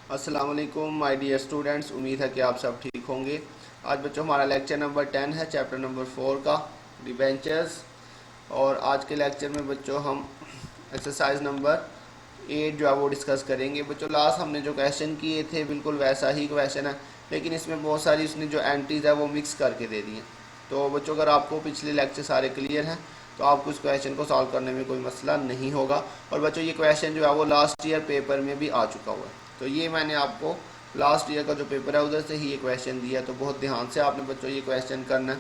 अस्सलाम वालेकुम my dear students, उम्मीद है कि आप सब ठीक होंगे। आज बच्चों हमारा लेक्चर नंबर 10 है, चैप्टर नंबर 4 का डिबेंचर्स। और आज के लेक्चर में बच्चों हम एक्सरसाइज नंबर 8 जो है वो डिस्कस करेंगे। बच्चों लास्ट हमने जो क्वेश्चन किए थे बिल्कुल वैसा ही क्वेश्चन है, लेकिन इसमें बहुत सारी उसने जो एंट्रीज है वो मिक्स करके दे दी हैं। तो बच्चों अगर आपको पिछले लेक्चर सारे क्लियर हैं तो आपको इस क्वेश्चन को सॉल्व करने में कोई मसला नहीं होगा। और बच्चों ये क्वेश्चन जो है वो लास्ट ईयर पेपर में भी आ चुका हुआ है। तो ये मैंने आपको लास्ट ईयर का जो पेपर है उधर से ही ये क्वेश्चन दिया है, तो बहुत ध्यान से आपने बच्चों ये क्वेश्चन करना है।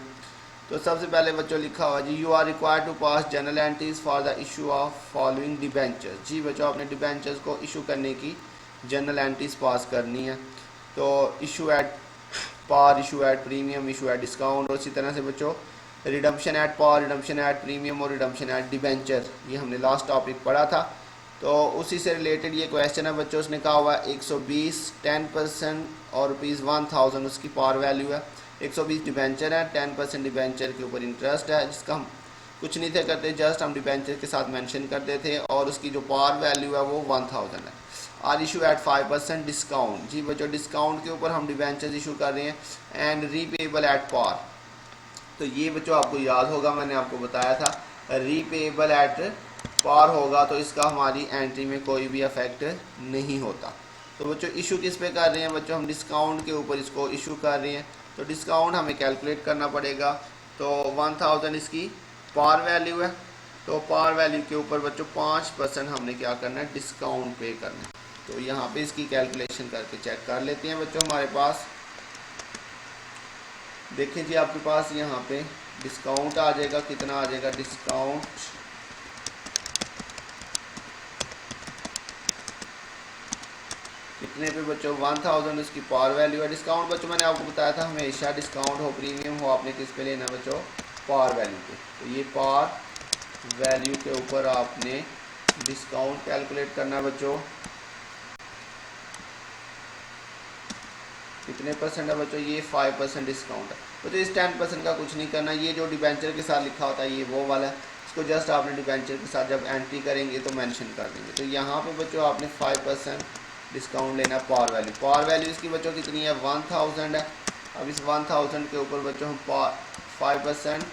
तो सबसे पहले बच्चों लिखा हुआ जी, you are required to pass general entries for the issue of following debentures. जी बच्चों आपने डिबेंचर्स को इशू करने की जनरल एंट्रीज पास करनी है। तो issue at par, issue at premium, issue at discount, और इसी तरह से बच्चों redemption at par, redemption at premium और रिडम्पशन एट डिबेंचर, ये हमने लास्ट टॉपिक पढ़ा था। तो उसी से रिलेटेड ये क्वेश्चन है बच्चों। उसने कहा हुआ 120 10% और ₹1000 उसकी पार वैल्यू है। 120 डिबेंचर है, 10% डिबेंचर के ऊपर इंटरेस्ट है, जिसका हम कुछ नहीं थे करते, जस्ट हम डिबेंचर के साथ मेंशन करते थे, और उसकी जो पार वैल्यू है वो 1000 है। Are issue at 5% discount. जी बच्चों डिस्काउंट के ऊपर हम डिबेंचर इशू कर रहे हैं, एंड रीपेबल एट पार। तो ये बच्चों आपको याद होगा, मैंने आपको बताया था रीपेबल एट पार होगा तो इसका हमारी एंट्री में कोई भी अफेक्ट नहीं होता। तो बच्चों इशू किस पे कर रहे हैं बच्चों, हम डिस्काउंट के ऊपर इसको इशू कर रहे हैं। तो डिस्काउंट हमें कैलकुलेट करना पड़ेगा। तो 1000 इसकी पार वैल्यू है, तो पार वैल्यू के ऊपर बच्चों 5% हमने क्या करना है, डिस्काउंट पे करना है। तो यहाँ पे इसकी कैलकुलेशन करके चेक कर लेते हैं बच्चों। हमारे पास देखिए जी, आपके पास यहाँ पे डिस्काउंट आ जाएगा, कितना आ जाएगा डिस्काउंट, कितने पे बच्चों 1000 इसकी पार वैल्यू है। डिस्काउंट बच्चों मैंने आपको बताया था हमेशा डिस्काउंट हो प्रीमियम हो आपने किस पे लेना बच्चों, पार वैल्यू पे। तो ये पार वैल्यू के ऊपर आपने डिस्काउंट कैलकुलेट करना है बच्चों। कितने परसेंट है बच्चों, ये 5% डिस्काउंट है बच्चों। इस 10% का कुछ नहीं करना, ये जो डिबेंचर के साथ लिखा होता है ये वो वाला है, इसको जस्ट आपने डिबेंचर के साथ जब एंट्री करेंगे तो मेंशन कर देंगे। तो यहाँ पे बच्चों आपने 5% डिस्काउंट लेना है पार वैल्यू। पार वैल्यू इसकी बच्चों कितनी है, 1000 है। अब इस 1000 के ऊपर बच्चों हम 5%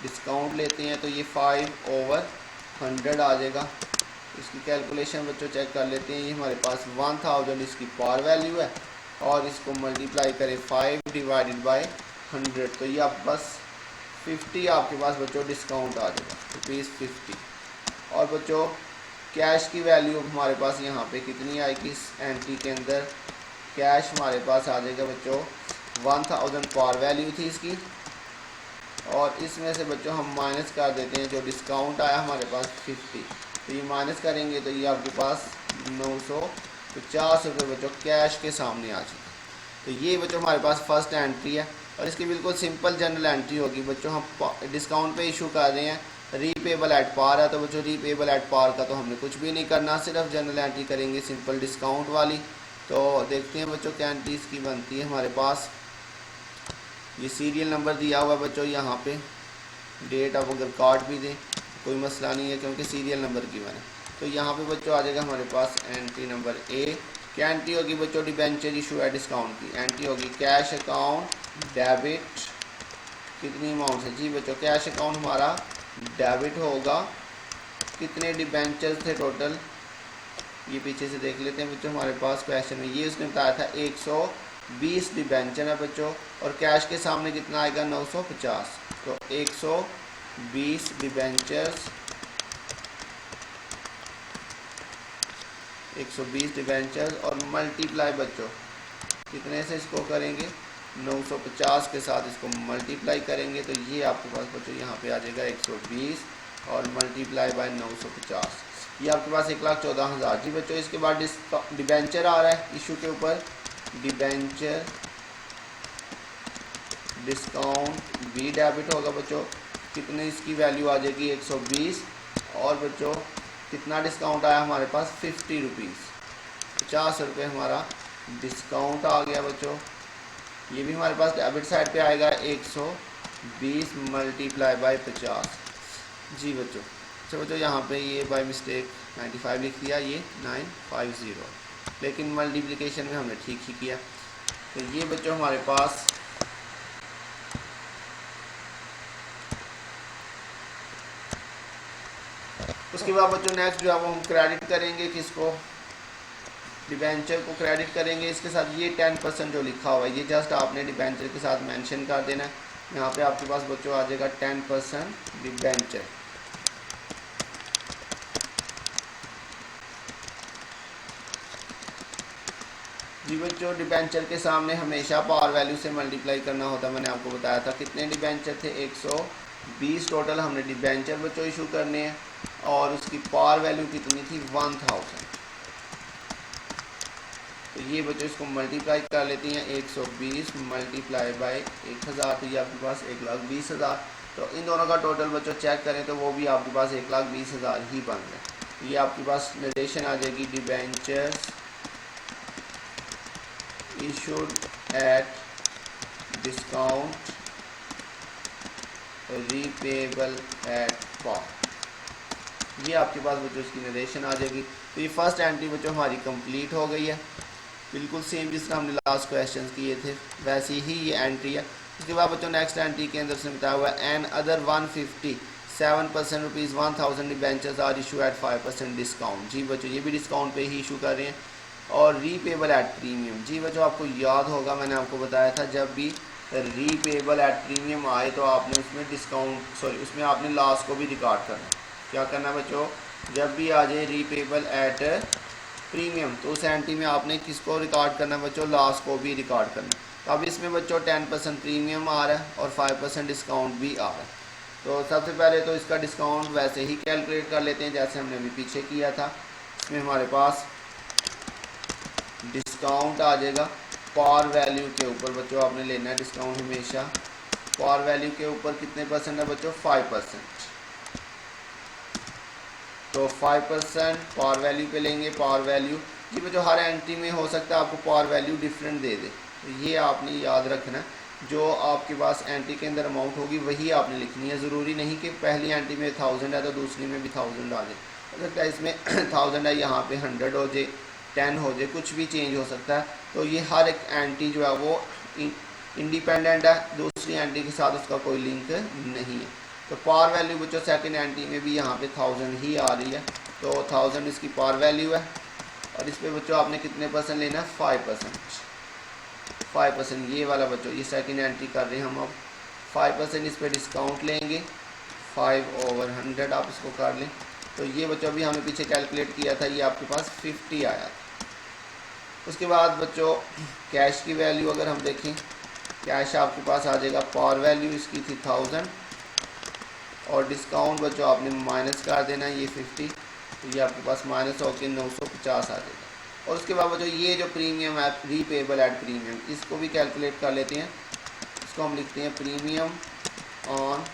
डिस्काउंट लेते हैं, तो ये 5/100 आ जाएगा। इसकी कैलकुलेशन बच्चों चेक कर लेते हैं। ये हमारे पास 1000 इसकी पार वैल्यू है, और इसको मल्टीप्लाई करें 5/100, तो ये आपके पास 50 आपके पास बच्चों डिस्काउंट आ जाएगा, ₹50। और बच्चों कैश की वैल्यू हमारे पास यहाँ पे कितनी आएगी, इस एंट्री के अंदर कैश हमारे पास आ जाएगा बच्चों 1000 पार वैल्यू थी इसकी, और इसमें से बच्चों हम माइनस कर देते हैं जो डिस्काउंट आया हमारे पास 50। तो ये माइनस करेंगे तो ये आपके पास 950 रुपये बच्चों कैश के सामने आ जाएगा। तो ये बच्चों हमारे पास फर्स्ट एंट्री है, और इसकी बिल्कुल सिंपल जनरल एंट्री होगी बच्चों। हम डिस्काउंट पे इशू कर रहे हैं, रीपेबल एट पार है, तो बच्चों रीपेबल एट पार का तो हमने कुछ भी नहीं करना, सिर्फ जनरल एंट्री करेंगे सिंपल डिस्काउंट वाली। तो देखते हैं बच्चों क्या एंट्री इसकी बनती है हमारे पास। ये सीरियल नंबर दिया हुआ है बच्चों, यहाँ पे डेट आप अगर कार्ड भी दें कोई मसला नहीं है क्योंकि सीरियल नंबर की मैंने। तो यहाँ पे बच्चों आ जाएगा हमारे पास एंट्री नंबर ए। क्या एंट्री होगी बच्चों, डिबेंचर इशू है डिस्काउंट की एंट्री होगी कैश अकाउंट डेबिट। कितनी अमाउंट है जी बच्चों, कैश अकाउंट हमारा डेबिट होगा। कितने डिबेंचर थे टोटल, ये पीछे से देख लेते हैं बच्चों। हमारे पास क्वेश्चन में ये उसने बताया था 120 डिबेंचर है बच्चों, और कैश के सामने कितना आएगा 950। तो 120 डिबेंचर्स, 120 डिबेंचर्स और मल्टीप्लाई बच्चों कितने से इसको करेंगे, 950 के साथ इसको मल्टीप्लाई करेंगे, तो ये आपके पास बच्चों यहाँ पे आ जाएगा 120 और मल्टीप्लाई बाय 950, ये आपके पास 1,14,000। जी बच्चों इसके बाद डिबेंचर आ रहा है इशू के ऊपर, डिबेंचर डिस्काउंट भी डेबिट होगा बच्चों। कितने इसकी वैल्यू आ जाएगी 120, और बच्चों कितना डिस्काउंट आया हमारे पास 50 रुपीज़, 50 रुपये हमारा डिस्काउंट आ गया बच्चों। ये भी हमारे पास डेबिट साइड पे आएगा 120 मल्टीप्लाई बाय 50। जी बच्चों, अच्छा बच्चों यहाँ पे ये बाय मिस्टेक 95 लिख दिया, ये 950। लेकिन मल्टीप्लिकेशन में हमने ठीक ही किया। तो ये बच्चों हमारे पास उसके बाद बच्चों नेक्स्ट जो है वो हम क्रेडिट करेंगे, किसको, डिबेंचर को क्रेडिट करेंगे। इसके साथ ये 10% जो लिखा हुआ है ये जस्ट आपने डिबेंचर के साथ मेंशन कर देना है। यहाँ पे आपके पास बच्चों आ जाएगा 10% डिबेंचर। जी बच्चों, डिबेंचर के सामने हमेशा पावर वैल्यू से मल्टीप्लाई करना होता है। मैंने आपको बताया था कितने डिबेंचर थे, 120 टोटल हमने डिबेंचर बच्चों इशू करने हैं और उसकी पावर वैल्यू कितनी थी, 1000। तो ये बच्चों इसको मल्टीप्लाई कर लेते हैं, 120 मल्टीप्लाई बाय 1000, तो ये आपके पास 1,20,000। तो इन दोनों का टोटल बच्चों चेक करें तो वो भी आपके पास 1,20,000 ही बन रहा है। ये आपके पास नरेशन आ जाएगी, debentures issued at discount repayable at par। ये आपके पास बच्चों इसकी नरेशन आ जाएगी। तो ये फर्स्ट एंट्री बच्चों हमारी कंप्लीट हो गई है, बिल्कुल सेम जिस तरह हमने लास्ट क्वेश्चन किए थे वैसे ही ये एंट्री है। उसके बाद बच्चों नेक्स्ट एंट्री के अंदर से बताया हुआ है another 157% rupees 1000 debentures are issue at 5% discount. जी बच्चों ये भी डिस्काउंट पे ही इशू कर रहे हैं और रीपेबल एट प्रीमियम। जी बच्चों आपको याद होगा मैंने आपको बताया था जब भी रीपेबल एट प्रीमियम आए तो आपने उसमें उसमें आपने लॉस को भी रिकॉर्ड करना है। क्या करना है बच्चों, जब भी आ जाए रीपेबल एट प्रीमियम तो उस एंट्री में आपने किसको रिकॉर्ड करना है बच्चों, लॉस को भी रिकॉर्ड करना है। तो अब इसमें बच्चों 10% प्रीमियम आ रहा है और 5% डिस्काउंट भी आ रहा है। तो सबसे पहले तो इसका डिस्काउंट वैसे ही कैलकुलेट कर लेते हैं जैसे हमने अभी पीछे किया था। इसमें हमारे पास डिस्काउंट आ जाएगा पार वैल्यू के ऊपर। बच्चों आपने लेना है डिस्काउंट हमेशा पार वैल्यू के ऊपर। कितने परसेंट है बच्चों, 5%। तो 5% पार वैल्यू पे लेंगे। पार वैल्यू जी बच्चों हर एंट्री में हो सकता है आपको पार वैल्यू डिफरेंट दे दे, तो ये आपने याद रखना। जो आपके पास एंट्री के अंदर अमाउंट होगी वही आपने लिखनी है। ज़रूरी नहीं कि पहली एंट्री में 1000 है तो दूसरी में भी 1000 आ जाए। हो सकता है इसमें 1000 है यहाँ पे 100 हो जाए, 10 हो जाए, कुछ भी चेंज हो सकता है। तो ये हर एक एंट्री जो है वो इंडिपेंडेंट है, दूसरी एंट्री के साथ उसका कोई लिंक नहीं है। तो पार वैल्यू बच्चों सेकंड एंट्री में भी यहाँ पे 1000 ही आ रही है, तो 1000 इसकी पार वैल्यू है। और इस पर बच्चों आपने कितने परसेंट लेना है, 5%। ये वाला बच्चों ये सेकंड एंट्री कर रहे हैं हम। अब 5% इस पर डिस्काउंट लेंगे, 5/100 आप इसको कर लें। तो ये बच्चों अभी हमने पीछे कैलकुलेट किया था, ये आपके पास 50 आया था। उसके बाद बच्चों कैश की वैल्यू अगर हम देखें, कैश आपके पास आ जाएगा, पार वैल्यू इसकी थी 1000 और डिस्काउंट बच्चों आपने माइनस कर देना है ये 50, तो ये आपके पास माइनस होकर 950 आ जाएगा। और उसके बाद बच्चों ये जो प्रीमियम है रीपेबल एट प्रीमियम, इसको भी कैलकुलेट कर लेते हैं। इसको हम लिखते हैं premium on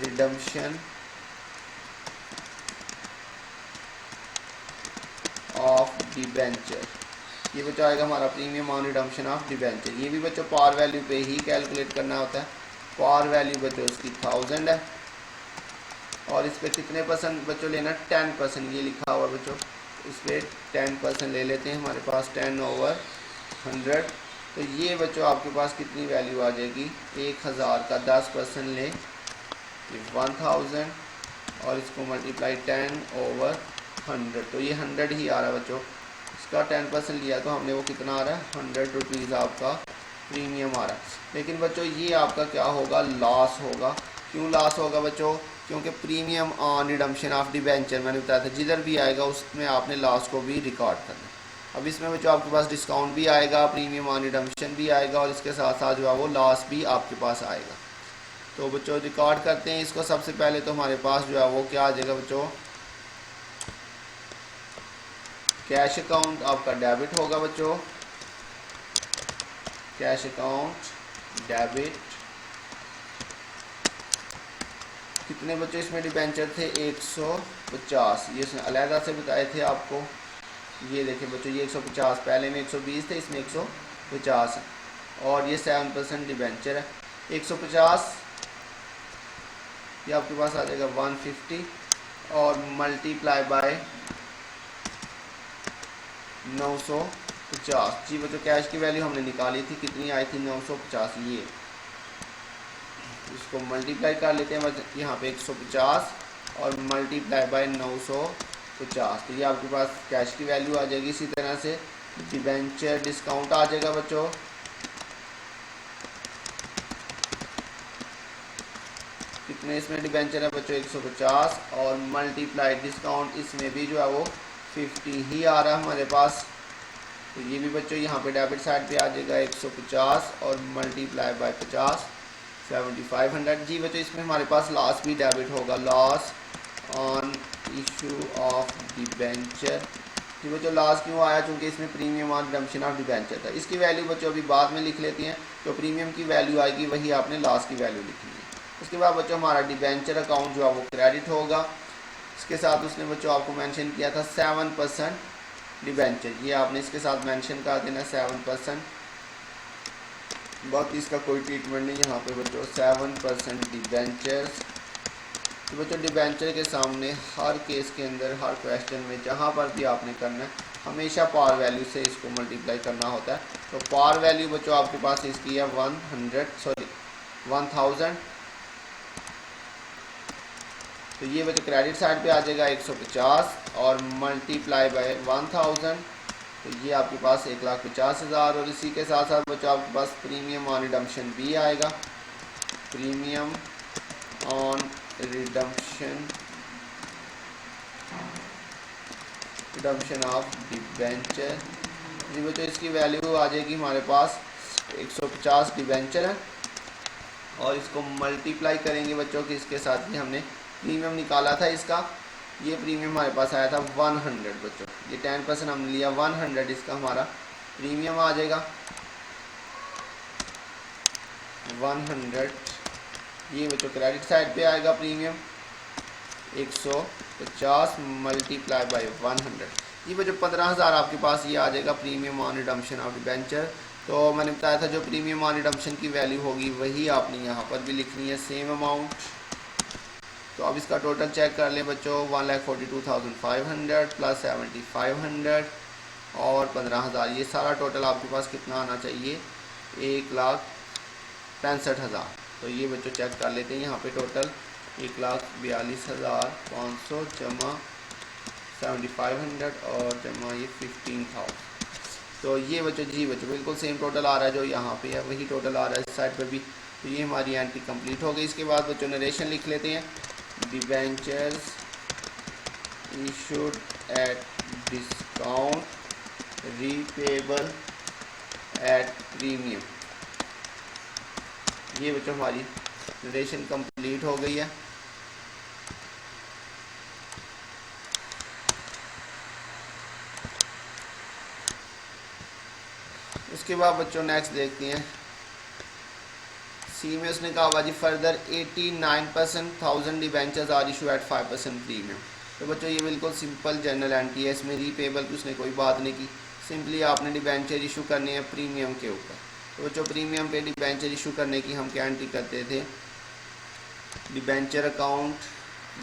redemption of debenture. ये बच्चों आएगा हमारा premium on redemption of debenture. ये भी बच्चों पार वैल्यू पे ही कैलकुलेट करना होता है। पार वैल्यू बच्चों इसकी 1000 है और इस पर कितने परसेंट बच्चों लेना, 10%। ये लिखा हुआ बच्चों, इस पर 10% ले लेते हैं, हमारे पास 10/100। तो ये बच्चों आपके पास कितनी वैल्यू आ जाएगी, 1000 का 10% लें, 1000 और इसको मल्टीप्लाई 10/100, तो ये 100 ही आ रहा है बच्चों। इसका 10% लिया तो हमने वो कितना आ रहा है, 100 रुपीज़ आपका प्रीमियम आ रहा है। लेकिन बच्चों ये आपका क्या होगा, लॉस होगा। क्यों लॉस होगा बच्चों, क्योंकि premium on redemption of debenture मैंने बताया था जिधर भी आएगा उसमें आपने लॉस को भी रिकॉर्ड करना। अब इसमें बच्चों आपके पास डिस्काउंट भी आएगा, प्रीमियम ऑन रिडम्पशन भी आएगा और इसके साथ साथ जो है वो लॉस भी आपके पास आएगा। तो बच्चों रिकॉर्ड करते हैं इसको। सबसे पहले तो हमारे पास जो है वो क्या आ जाएगा बच्चों, कैश अकाउंट आपका डेबिट होगा बच्चों, कैश अकाउंट डेबिट। कितने बच्चों इसमें डिबेंचर थे, 150। ये अलहदा से बताए थे आपको। ये देखें बच्चों ये 150, पहले में 120 थे, इसमें 150 है और ये 7% डिबेंचर है। 150 ये आपके पास आ जाएगा 150 और मल्टीप्लाई बाय 950। जी बच्चों कैश की वैल्यू हमने निकाली थी, कितनी आई थी 950। ये इसको मल्टीप्लाई कर लेते हैं बस यहाँ पे 150 और मल्टीप्लाई बाय 950, तो ये आपके पास कैश की वैल्यू आ जाएगी। इसी तरह से डिबेंचर डिस्काउंट आ जाएगा बच्चों, कितने इसमें डिबेंचर है बच्चों 150 और मल्टीप्लाई डिस्काउंट इसमें भी जो है वो 50 ही आ रहा है हमारे पास। तो ये भी बच्चों यहाँ पे डेबिट साइड पे आ जाएगा 150 और मल्टीप्लाई बाय 50 7500। जी बच्चों इसमें हमारे पास लॉस भी डेबिट होगा, loss on issue of debenture. जी बच्चों लॉस क्यों आया, क्योंकि इसमें premium on redemption of debenture था। इसकी वैल्यू बच्चों अभी बाद में लिख लेती हैं, तो प्रीमियम की वैल्यू आएगी वही आपने लॉस की वैल्यू लिखनी है। उसके बाद बच्चों हमारा डिबेंचर अकाउंट जो है वो क्रेडिट होगा। इसके साथ उसने बच्चों आपको मेंशन किया था 7% डिबेंचर, ये आपने इसके साथ मेंशन कर देना 7%, बाकी इसका कोई ट्रीटमेंट नहीं यहाँ पे बच्चों। 7% डिबेंचर्स। तो बच्चों डिबेंचर के सामने हर केस के अंदर, हर क्वेश्चन में जहाँ पर भी आपने करना है हमेशा पार वैल्यू से इसको मल्टीप्लाई करना होता है। तो पार वैल्यू बच्चों आपके पास इसकी है 1000। तो ये बच्चों क्रेडिट साइड पे आ जाएगा 150 और मल्टीप्लाई बाय 1000, तो ये आपके पास 1,50,000। और इसी के साथ साथ बच्चों आपके पास प्रीमियम ऑन रिडम्पशन भी आएगा, premium on redemption of debenture. जी बच्चों इसकी वैल्यू आ जाएगी हमारे पास 150 डिबेंचर है और इसको मल्टीप्लाई करेंगे बच्चों कि इसके साथ ही हमने प्रीमियम निकाला था इसका, ये प्रीमियम हमारे पास आया था 100 बच्चों। ये 10% हमने लिया 100, इसका हमारा प्रीमियम आ जाएगा 100। ये बच्चों क्रेडिट साइड पे आएगा प्रीमियम 150 मल्टीप्लाई बाय 100। ये बच्चों 15,000 आपके पास ये आ जाएगा premium on redemption of debenture. तो मैंने बताया था जो प्रीमियम ऑन रिडम्पशन की वैल्यू होगी वही आपने यहाँ पर भी लिखनी है, सेम अमाउंट। तो अब इसका टोटल चेक कर लें बच्चों, 1,42,500 प्लस 7,500 और 15,000, ये सारा टोटल आपके पास कितना आना चाहिए 1,65,000। तो ये बच्चों चेक कर लेते हैं यहाँ पे टोटल 1,42,500 जमा 7,500 और जमा ये 15,000। तो ये बच्चों जी बच्चों बिल्कुल सेम टोटल आ रहा है जो यहाँ पे है, वही टोटल आ रहा है इस साइड पे भी। तो ये हमारी एंट्री कंप्लीट हो गई। इसके बाद बच्चों नरेशन लिख लेते हैं, debentures issued at discount repayable at premium. ये बच्चों हमारी नरेशन कंप्लीट हो गई है। उसके बाद बच्चों नेक्स्ट देखते हैं, सी में उसने कहा हुआ जी further 89% 1000 debentures are issue at 5% premium. तो बच्चों ये बिल्कुल सिंपल जनरल एंट्री है, इसमें रीपेबल की उसने कोई बात नहीं की, सिंपली आपने डिबेंचर इशू करने हैं प्रीमियम के ऊपर। तो बच्चों प्रीमियम पे डिबेंचर इशू करने की हम क्या एंट्री करते थे, debenture account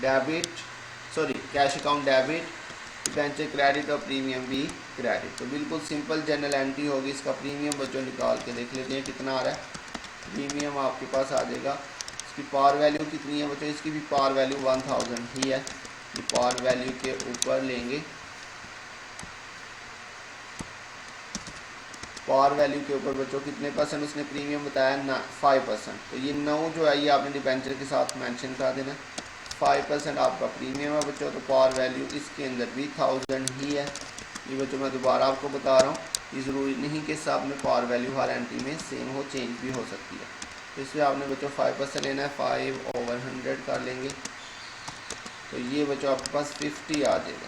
debit, sorry cash account debit, debenture credit और प्रीमियम भी क्रेडिट। तो बिल्कुल सिंपल जनरल एंट्री होगी। इसका प्रीमियम बच्चों निकाल के देख लेते हैं कितना आ रहा है। प्रीमियम आपके पास आ जाएगा, इसकी पार वैल्यू कितनी है बच्चों, इसकी भी पार वैल्यू 1000 ही है। ये पार वैल्यू के ऊपर लेंगे, पार वैल्यू के ऊपर बच्चों कितने परसेंट उसने प्रीमियम बताया ना 5%। तो ये 9 जो है ये आपने डिबेंचर के साथ मेंशन कर देना। 5% आपका प्रीमियम है बच्चों, तो पार वैल्यू इसके अंदर भी 1000 ही है। ये बच्चों मैं दोबारा आपको बता रहा हूँ, ये ज़रूरी नहीं कि सब में पार वैल्यू हर एंट्री में सेम हो, चेंज भी हो सकती है। तो इसमें आपने बच्चों 5% लेना है, 5/100 कर लेंगे, तो ये बच्चों आपके पास 50 आ जाएगा।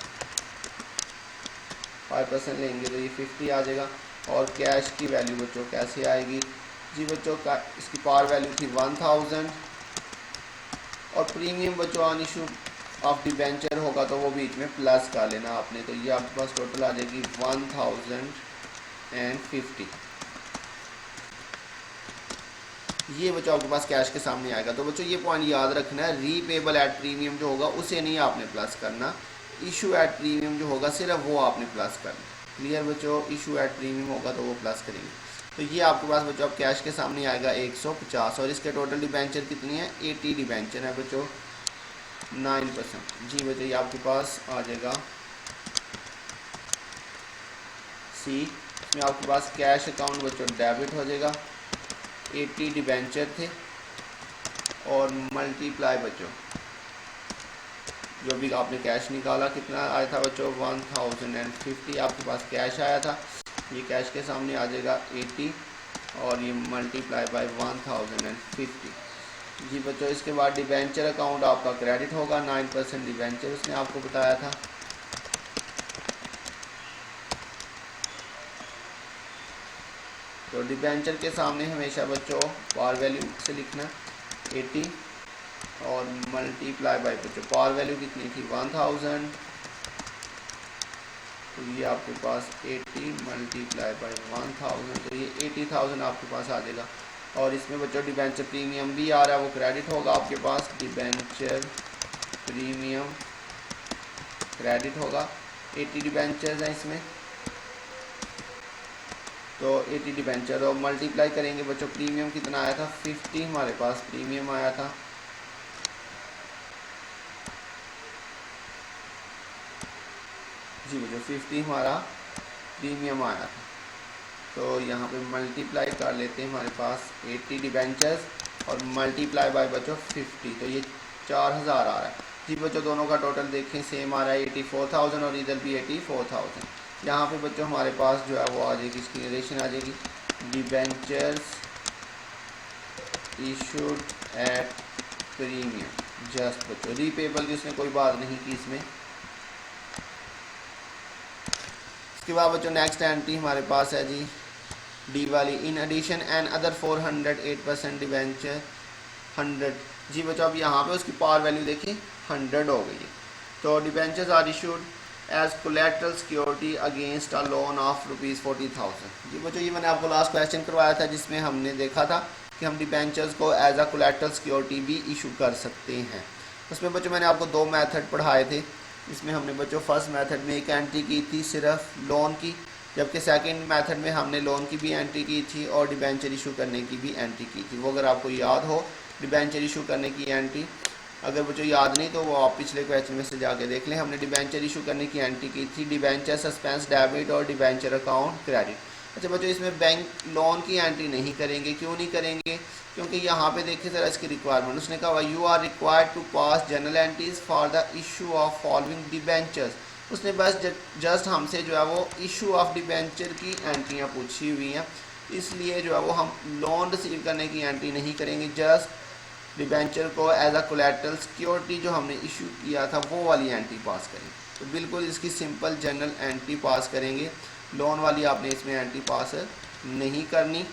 5% लेंगे तो ये 50 आ जाएगा। और कैश की वैल्यू बच्चों कैसे आएगी जी बच्चों, का इसकी पार वैल्यू थी 1000 और प्रीमियम बच्चों ऑन इशू ऑफ डिबेंचर होगा तो वो बीच में प्लस कर लेना आपने। तो ये आपके पास टोटल आ जाएगी 1050। ये बच्चों आपके पास कैश के सामने आएगा। तो बच्चों ये पॉइंट याद रखना है, रीपेबल एट प्रीमियम जो होगा उसे नहीं आपने प्लस करना, इशू एट प्रीमियम जो होगा सिर्फ वो आपने प्लस करना। क्लियर बच्चों, इशू एट प्रीमियम होगा तो वो प्लस करेंगे। तो ये आपके पास बच्चों अब कैश के सामने आएगा 150 और इसके टोटल डिबेंचर कितनी है 80 डिबेंचर है बच्चों 9%। जी बच्चों ये आपके पास आ जाएगा सी, इसमें आपके पास कैश अकाउंट बच्चों डेबिट हो जाएगा, 80 डिबेंचर थे और मल्टीप्लाई बच्चों जो भी आपने कैश निकाला कितना आया था बच्चों 1050 आपके पास कैश आया था, ये कैश के सामने आ जाएगा 80 और ये मल्टीप्लाई बाय 1050। जी बच्चों इसके बाद डिबेंचर अकाउंट आपका क्रेडिट होगा, 9% डिबेंचर उसने आपको बताया था। तो डिबेंचर के सामने हमेशा बच्चों पार वैल्यू से लिखना 80 और मल्टीप्लाई बाय बच्चों पार वैल्यू कितनी थी 1000, तो ये आपके पास 80 मल्टीप्लाई बाय 1000 तो ये 80,000 आपके पास आ जाएगा। और इसमें बच्चों डिबेंचर प्रीमियम भी आ रहा है वो क्रेडिट होगा आपके पास, डिबेंचर प्रीमियम क्रेडिट होगा, 80 डिबेंचर्स हैं इसमें तो 80 डिबेंचर और मल्टीप्लाई करेंगे बच्चों प्रीमियम कितना आया था 50 हमारे पास प्रीमियम आया था। जी बच्चों 50 हमारा प्रीमियम आया था। तो यहाँ पे मल्टीप्लाई कर लेते हैं हमारे पास 80 डिबेंचर्स और मल्टीप्लाई बाय बच्चों 50 तो ये 4000 आ रहा है। जी बच्चों दोनों का टोटल देखें सेम आ रहा है 84,000 और इधर भी 84,000। यहाँ पे बच्चों हमारे पास जो है वो आ जाएगी इसकी नरेशन आ जाएगी debentures issued at premium just बच्चों रीपेबल की उसने कोई बात नहीं की इसमें। इसके बाद बच्चों नेक्स्ट एंट्री हमारे पास है जी डी वाली, in addition and other 408% debenture 100। जी बच्चों अब यहाँ पे उसकी पावर वैल्यू देखिए 100 हो गई है। तो debentures are issued as collateral security against a loan of ₹40,000। जी बच्चों ये मैंने आपको लास्ट क्वेश्चन करवाया था जिसमें हमने देखा था कि हम डिबेंचर्स को एज अ कोलेट्रल सिक्योरिटी भी इशू कर सकते हैं। उसमें बच्चों मैंने आपको 2 मेथड पढ़ाए थे। इसमें हमने बच्चों फर्स्ट मेथड में एक एंट्री की थी सिर्फ लोन की, जबकि सेकंड मेथड में हमने लोन की भी एंट्री की थी और डिबेंचर इशू करने की भी एंट्री की थी। वो अगर आपको याद हो डिबेंचर इशू करने की एंट्री, अगर बच्चों याद नहीं तो वो आप पिछले क्वेश्चन में से जाके देख लें। हमने डिबेंचर इशू करने की एंट्री की थी डिबेंचर सस्पेंस डेबिट और डिबेंचर अकाउंट क्रेडिट। अच्छा बच्चों इसमें बैंक लोन की एंट्री नहीं करेंगे, क्यों नहीं करेंगे? क्योंकि यहाँ पे देखिए सर इसकी रिक्वायरमेंट उसने कहा you are required to pass general entries for the issue of following debentures. उसने बस जस्ट हमसे जो है वो इशू ऑफ डिबेंचर की एंट्रियाँ पूछी हुई हैं, इसलिए जो है वो हम लोन रिसीव करने की एंट्री नहीं करेंगे, जस्ट डिबेंचर को एज अ कोलेट्रल सिक्योरिटी जो हमने इशू किया था वो वाली एंट्री पास करेंगे। तो बिल्कुल इसकी सिंपल जनरल एंट्री पास करेंगे, लोन वाली आपने इसमें एंट्री पास नहीं करनी।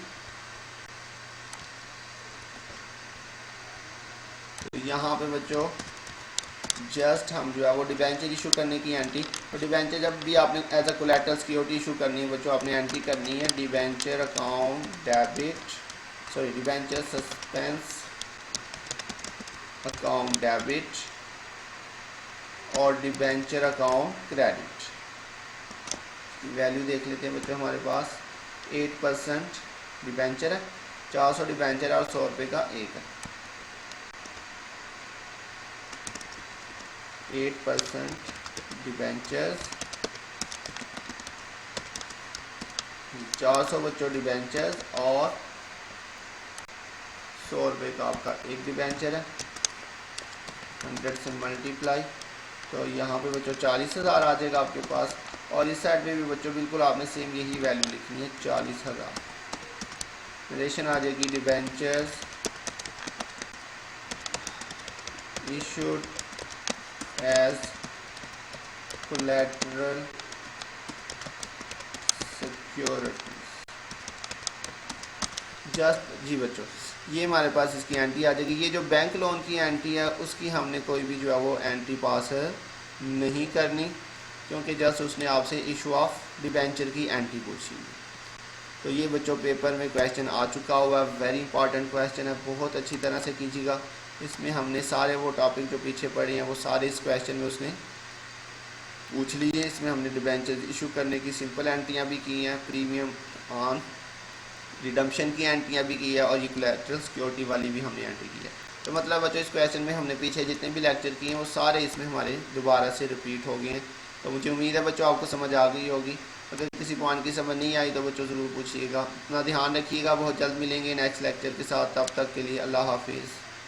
तो यहाँ पे बच्चों जस्ट हम जो है वो डिबेंचर इशू करने की एंट्री, तो डिबेंचर जब भी आपने as a collateral security issue करनी है बच्चों आपने एंट्री करनी है debenture account debit debenture suspense account debit और डिबेंचर अकाउंट क्रेडिट। वैल्यू देख लेते हैं बच्चों हमारे पास 8% डिबेंचर है, 400 डिबेंचर और 100 रुपये का एक है। 8% डिबेंचर्स 400 बच्चों डिबेंचर्स और 100 रुपये का आपका एक डिबेंचर है, 100 से मल्टीप्लाई, तो यहाँ पे बच्चों 40,000 आ जाएगा आपके पास। और इस साइड पे भी बच्चों बिल्कुल आपने सेम यही वैल्यू लिखनी है 40,000। रिलेशन आ जाएगी debentures issued as collateral security just. जी बच्चों ये हमारे पास इसकी एंट्री आ जाएगी। ये जो बैंक लोन की एंट्री है उसकी हमने कोई भी जो है वो एंट्री पास नहीं करनी, क्योंकि जस्ट उसने आपसे इशू ऑफ डिबेंचर की एंट्री पूछी हुई। तो ये बच्चों पेपर में क्वेश्चन आ चुका हुआ है, वेरी इंपॉर्टेंट क्वेश्चन है, बहुत अच्छी तरह से कीजिएगा। इसमें हमने सारे वो टॉपिक जो पीछे पढ़े हैं वो सारे इस क्वेश्चन में उसने पूछ लिए। इसमें हमने डिबेंचर्स इशू करने की सिंपल एंट्रियाँ भी की हैं, प्रीमियम ऑन रिडम्पशन की एंट्रियाँ भी की है और ये कोलैटरल सिक्योरिटी वाली भी हमने एंट्री की है। तो मतलब बच्चों इस क्वेश्चन में हमने पीछे जितने भी लेक्चर किए हैं वो सारे इसमें हमारे दोबारा से रिपीट हो गए हैं। तो मुझे उम्मीद है बच्चों आपको समझ आ गई होगी। अगर किसी पॉइंट की समझ नहीं आई तो बच्चों ज़रूर पूछिएगा। अपना ध्यान रखिएगा, बहुत जल्द मिलेंगे नेक्स्ट लेक्चर के साथ। तब तक के लिए अल्लाह हाफिज़।